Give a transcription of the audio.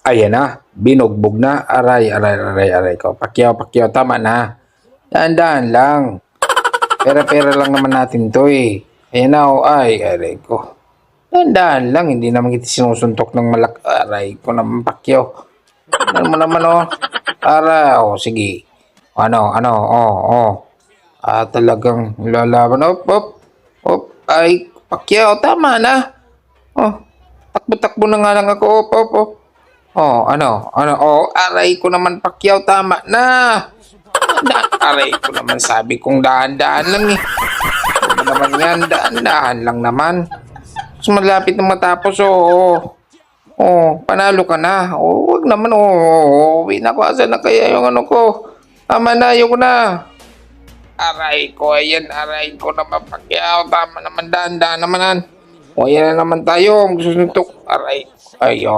Ayan na, binugbog na. Aray, aray, aray, aray ko. Pacquiao, Pacquiao, tama na. Dahan-dahan lang. Pera-pera lang naman natin to eh. Ayan na, oh, ay, aray ko. Dahan-dahan lang, hindi naman kita sinusuntok ng aray ko naman, Pacquiao. Ano mo naman, oh. Oh, sige. Oh. Talagang lalaban. Op. Ay, Pacquiao, tama na. Oh, takbo-takbo na nga lang ako. Op. Oh, aray ko naman, Pacquiao, tama na. Aray ko naman, sabi kong dahan-dahan lang eh. Ano ba naman yan, dahan-dahan lang naman. Mas malapit na matapos, oh. Oh, panalo ka na. Oh, wag naman, oh. Uwi na ko, asan na kaya yung ano ko? Tama na, ayoko na. Aray ko, ayan, aray ko naman, Pacquiao, tama naman, dahan-dahan naman. O, ayan na naman tayo, susuntok, aray, ayo.